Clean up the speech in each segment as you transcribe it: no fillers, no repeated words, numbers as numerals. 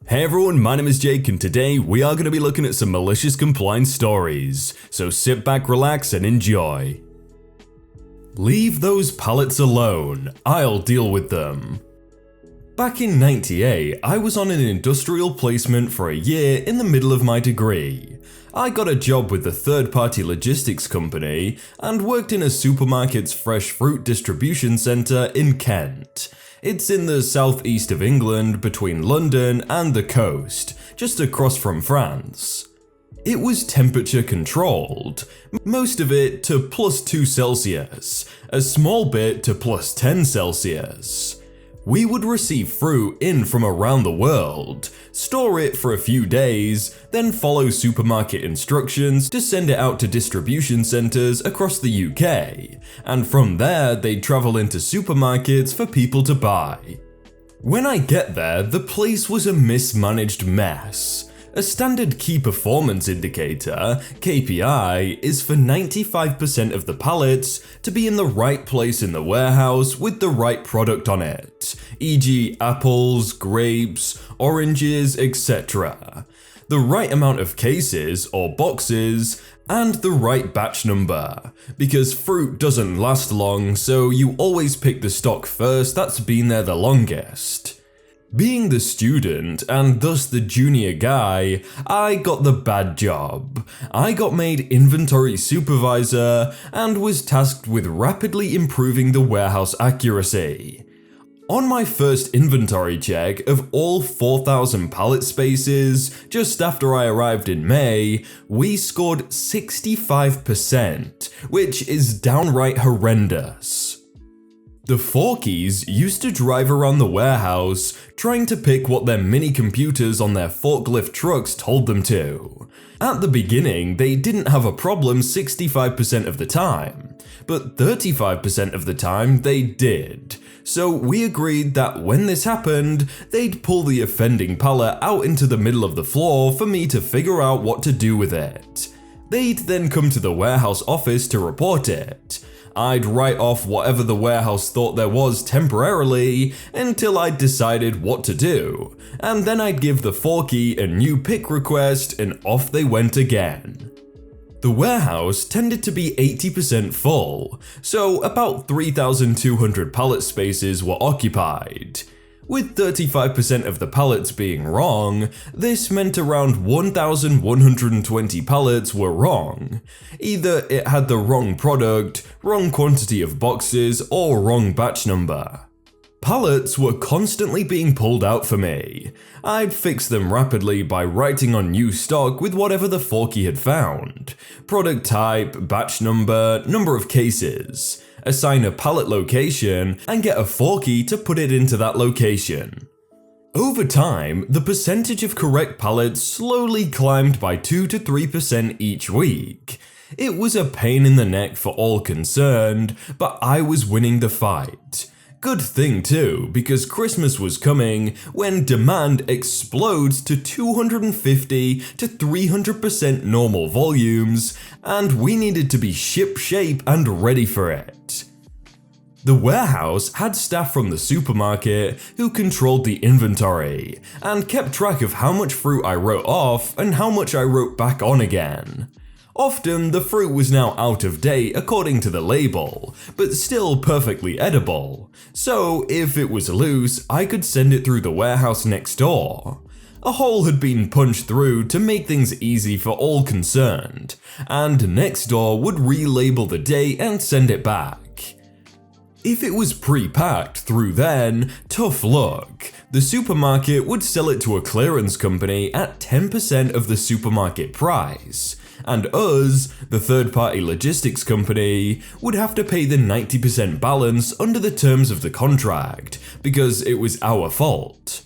Hey everyone, my name is Jake and today we are going to be looking at some malicious compliance stories, so sit back, relax and enjoy. Leave those pallets alone, I'll deal with them. Back in '98, I was on an industrial placement for a year in the middle of my degree. I got a job with a third-party logistics company and worked in a supermarket's fresh fruit distribution centre in Kent. It's in the southeast of England between London and the coast, just across from France. It was temperature controlled, most of it to +2 Celsius, a small bit to +10 Celsius. We would receive fruit in from around the world, store it for a few days, then follow supermarket instructions to send it out to distribution centres across the UK, and from there they'd travel into supermarkets for people to buy. When I get there, the place was a mismanaged mess. A standard key performance indicator, KPI, is for 95% of the pallets to be in the right place in the warehouse with the right product on it, e.g. apples, grapes, oranges, etc. The right amount of cases or boxes, and the right batch number, because fruit doesn't last long, so you always pick the stock first that's been there the longest. Being the student, and thus the junior guy, I got the bad job. I got made inventory supervisor and was tasked with rapidly improving the warehouse accuracy. On my first inventory check of all 4,000 pallet spaces, just after I arrived in May, we scored 65%, which is downright horrendous. The Forkies used to drive around the warehouse trying to pick what their mini computers on their forklift trucks told them to. At the beginning, they didn't have a problem 65% of the time, but 35% of the time they did. So we agreed that when this happened, they'd pull the offending pallet out into the middle of the floor for me to figure out what to do with it. They'd then come to the warehouse office to report it. I'd write off whatever the warehouse thought there was temporarily until I'd decided what to do, and then I'd give the Forky a new pick request and off they went again. The warehouse tended to be 80% full, so about 3,200 pallet spaces were occupied. With 35% of the pallets being wrong, this meant around 1,120 pallets were wrong. Either it had the wrong product, wrong quantity of boxes, or wrong batch number. Pallets were constantly being pulled out for me. I'd fix them rapidly by writing on new stock with whatever the Forky had found. Product type, batch number, number of cases. Assign a pallet location, and get a Forky to put it into that location. Over time, the percentage of correct pallets slowly climbed by 2 to 3% each week. It was a pain in the neck for all concerned, but I was winning the fight. Good thing too, because Christmas was coming when demand explodes to 250 to 300% normal volumes, and we needed to be ship-shape and ready for it. The warehouse had staff from the supermarket who controlled the inventory and kept track of how much fruit I wrote off and how much I wrote back on again. Often the fruit was now out of date according to the label, but still perfectly edible, so if it was loose, I could send it through the warehouse next door. A hole had been punched through to make things easy for all concerned, and next door would relabel the date and send it back. If it was pre-packed through then, tough luck. The supermarket would sell it to a clearance company at 10% of the supermarket price. And us, the third-party logistics company, would have to pay the 90% balance under the terms of the contract, because it was our fault.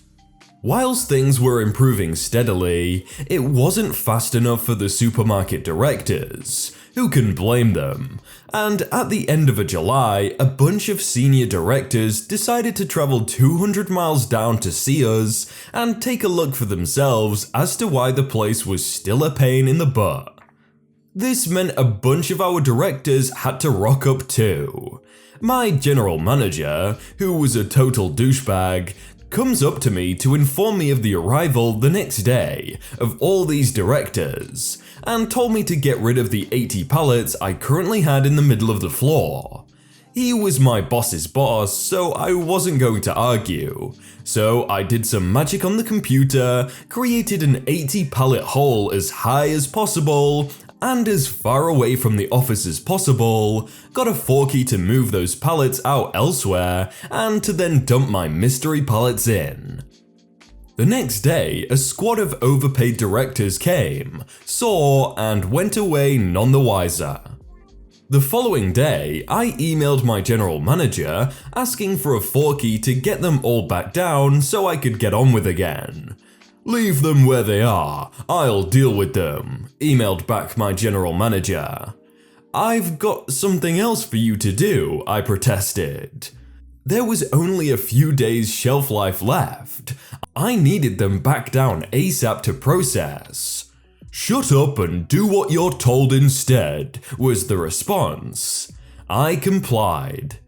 Whilst things were improving steadily, it wasn't fast enough for the supermarket directors. Who can blame them? And at the end of July, a bunch of senior directors decided to travel 200 miles down to see us and take a look for themselves as to why the place was still a pain in the butt. This meant a bunch of our directors had to rock up too. My general manager, who was a total douchebag, comes up to me to inform me of the arrival the next day of all these directors, and told me to get rid of the 80 pallets I currently had in the middle of the floor. He was my boss's boss, so I wasn't going to argue. So I did some magic on the computer, created an 80 pallet hole as high as possible, and as far away from the office as possible, got a forky to move those pallets out elsewhere, and to then dump my mystery pallets in. The next day, a squad of overpaid directors came, saw, and went away none the wiser. The following day, I emailed my general manager asking for a forky to get them all back down so I could get on with again. "Leave them where they are, I'll deal with them," emailed back my general manager. "I've got something else for you to do," I protested. There was only a few days shelf life left. I needed them back down ASAP to process. "Shut up and do what you're told instead," was the response. I complied.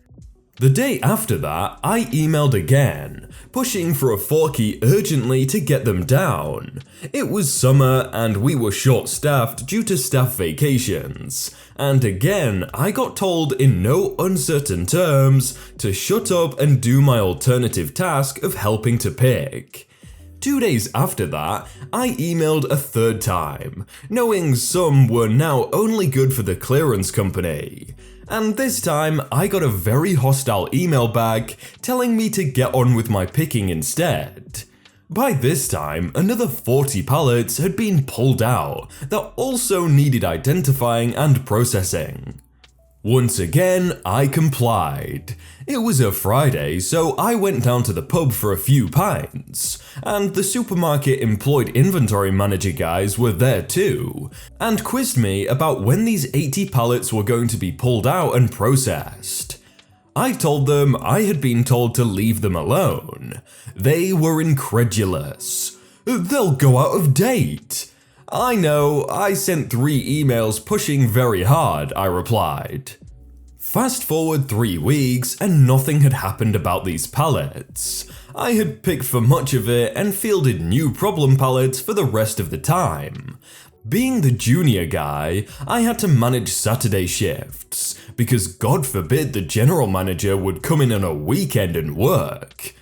The day after that, I emailed again, pushing for a forky urgently to get them down. It was summer and we were short-staffed due to staff vacations, and again I got told in no uncertain terms to shut up and do my alternative task of helping to pick. 2 days after that, I emailed a third time, knowing some were now only good for the clearance company. And this time, I got a very hostile email back telling me to get on with my picking instead. By this time, another 40 pallets had been pulled out that also needed identifying and processing. Once again, I complied. It was a Friday, so I went down to the pub for a few pints, and the supermarket employed inventory manager guys were there too, and quizzed me about when these 80 pallets were going to be pulled out and processed. I told them I had been told to leave them alone. They were incredulous. "They'll go out of date." "I know, I sent 3 emails pushing very hard," I replied. Fast forward 3 weeks and nothing had happened about these pallets. I had picked for much of it and fielded new problem pallets for the rest of the time. Being the junior guy, I had to manage Saturday shifts, because God forbid the general manager would come in on a weekend and work.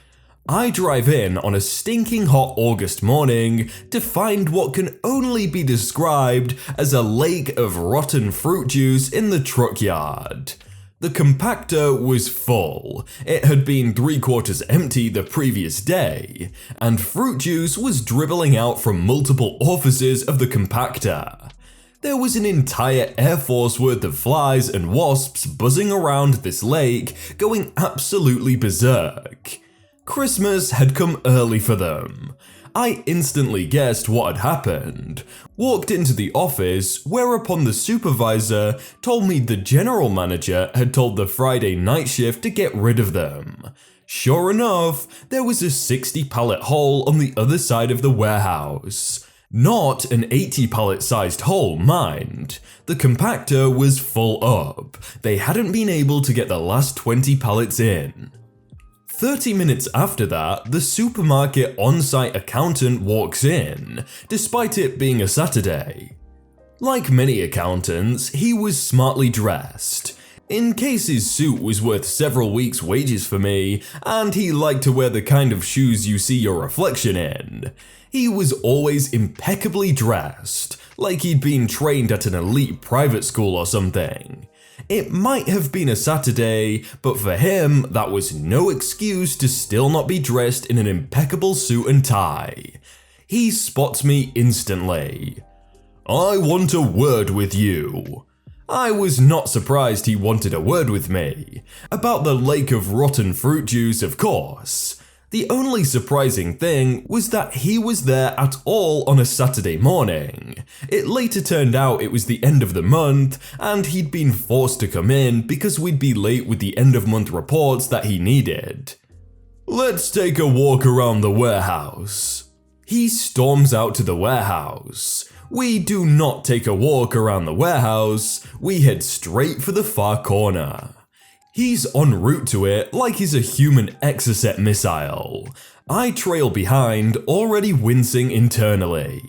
I drive in on a stinking hot August morning to find what can only be described as a lake of rotten fruit juice in the truck yard. The compactor was full. It had been 3/4 empty the previous day, and fruit juice was dribbling out from multiple orifices of the compactor. There was an entire Air Force worth of flies and wasps buzzing around this lake, going absolutely berserk. Christmas had come early for them. I instantly guessed what had happened, walked into the office, whereupon the supervisor told me the general manager had told the Friday night shift to get rid of them. Sure enough, there was a 60 pallet hole on the other side of the warehouse. Not an 80 pallet sized hole, mind. The compactor was full up. They hadn't been able to get the last 20 pallets in. 30 minutes after that, the supermarket on-site accountant walks in, despite it being a Saturday. Like many accountants, he was smartly dressed. In case his suit was worth several weeks' wages for me, and he liked to wear the kind of shoes you see your reflection in. He was always impeccably dressed, like he'd been trained at an elite private school or something. It might have been a Saturday, but for him, that was no excuse to still not be dressed in an impeccable suit and tie. He spots me instantly. "I want a word with you." I was not surprised he wanted a word with me. About the lake of rotten fruit juice, of course. The only surprising thing was that he was there at all on a Saturday morning. It later turned out it was the end of the month, and he'd been forced to come in because we'd be late with the end of month reports that he needed. "Let's take a walk around the warehouse." He storms out to the warehouse. We do not take a walk around the warehouse, we head straight for the far corner. He's en route to it like he's a human Exocet missile. I trail behind, already wincing internally.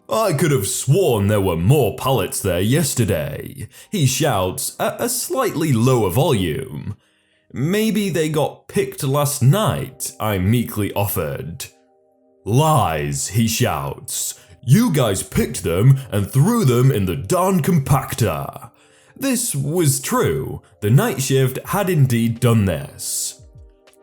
I could have sworn there were more pallets there yesterday, he shouts at a slightly lower volume. Maybe they got picked last night, I meekly offered. Lies, he shouts. You guys picked them and threw them in the darn compactor. This was true. The night shift had indeed done this.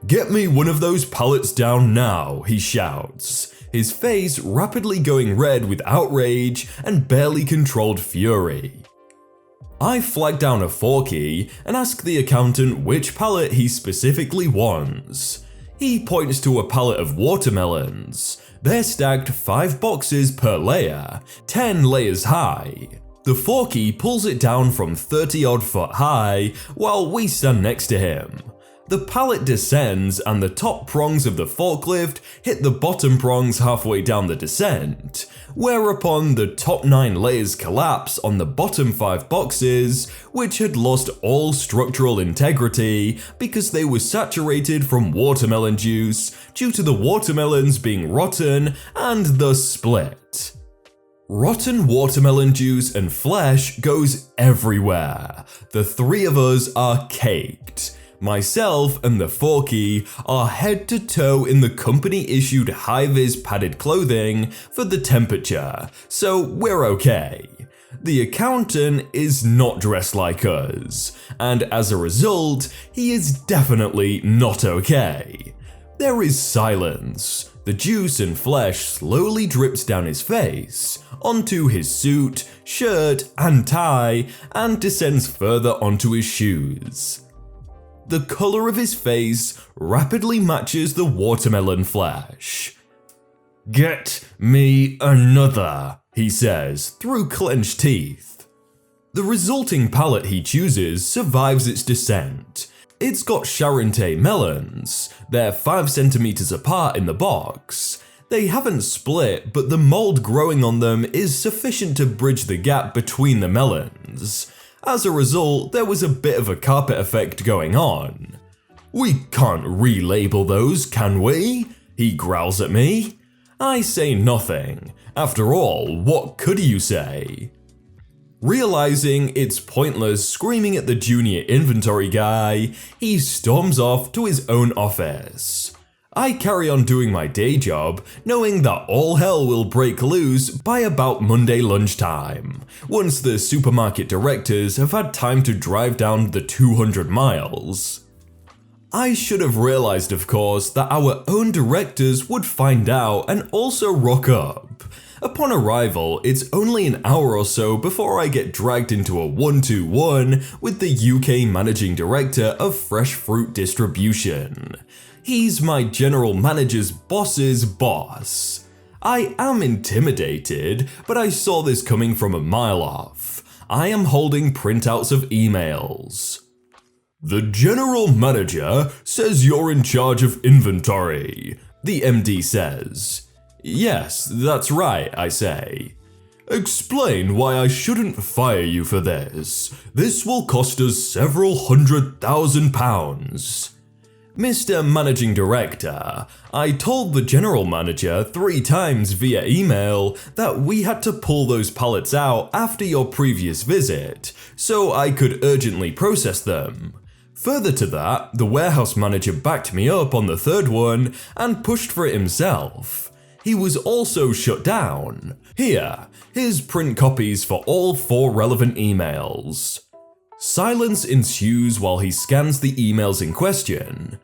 Get me one of those pallets down now, he shouts, his face rapidly going red with outrage and barely controlled fury. I flag down a Forky and ask the accountant which pallet he specifically wants. He points to a pallet of watermelons. They're stacked 5 boxes per layer, 10 layers high. The Forky pulls it down from 30-odd foot high while we stand next to him. The pallet descends and the top prongs of the forklift hit the bottom prongs halfway down the descent, whereupon the top 9 layers collapse on the bottom 5 boxes, which had lost all structural integrity because they were saturated from watermelon juice due to the watermelons being rotten and thus split. Rotten watermelon juice and flesh goes everywhere. The 3 of us are caked. Myself and the Forky are head to toe in the company-issued high-vis padded clothing for the temperature, so we're okay. The accountant is not dressed like us, and as a result, he is definitely not okay. There is silence. The juice and flesh slowly drips down his face, onto his suit, shirt, and tie, and descends further onto his shoes. The color of his face rapidly matches the watermelon flesh. Get me another, he says through clenched teeth. The resulting pallet he chooses survives its descent. It's got Charente melons. They're 5 centimeters apart in the box. They haven't split, but the mold growing on them is sufficient to bridge the gap between the melons. As a result, there was a bit of a carpet effect going on. We can't relabel those, can we? He growls at me. I say nothing. After all, what could you say? Realizing it's pointless screaming at the junior inventory guy, he storms off to his own office. I carry on doing my day job, knowing that all hell will break loose by about Monday lunchtime, once the supermarket directors have had time to drive down the 200 miles. I should have realized, of course, that our own directors would find out and also rock up. Upon arrival, it's only an hour or so before I get dragged into a 1-2-1 with the UK Managing Director of Fresh Fruit Distribution. He's my general manager's boss's boss. I am intimidated, but I saw this coming from a mile off. I am holding printouts of emails. The general manager says you're in charge of inventory, the MD says. Yes, that's right, I say. Explain why I shouldn't fire you for this. This will cost us several £100,000. Mr. Managing Director, I told the general manager 3 times via email that we had to pull those pallets out after your previous visit, so I could urgently process them. Further to that, the warehouse manager backed me up on the 3rd one and pushed for it himself. He was also shut down. Here, here's print copies for all 4 relevant emails. Silence ensues while he scans the emails in question.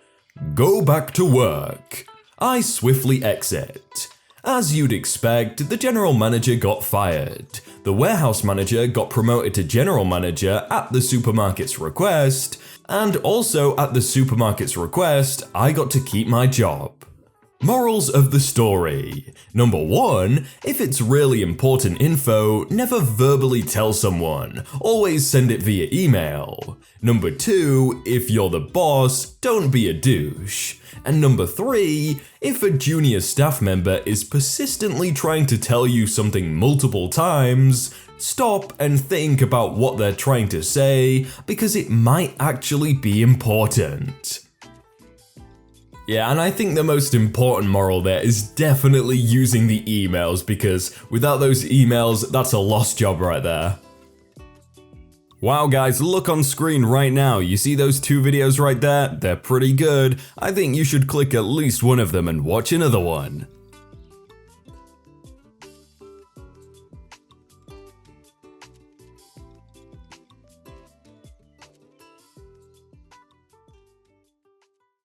Go back to work. I swiftly exit. As you'd expect, the general manager got fired. The warehouse manager got promoted to general manager at the supermarket's request, and also at the supermarket's request, I got to keep my job. Morals of the story. Number 1, if it's really important info, never verbally tell someone, always send it via email. Number 2, if you're the boss, don't be a douche. And number 3, if a junior staff member is persistently trying to tell you something multiple times, stop and think about what they're trying to say, because it might actually be important. Yeah, and I think the most important moral there is definitely using the emails, because without those emails, that's a lost job right there. Wow guys, look on screen right now, you see those 2 videos right there? They're pretty good. I think you should click at least one of them and watch another one.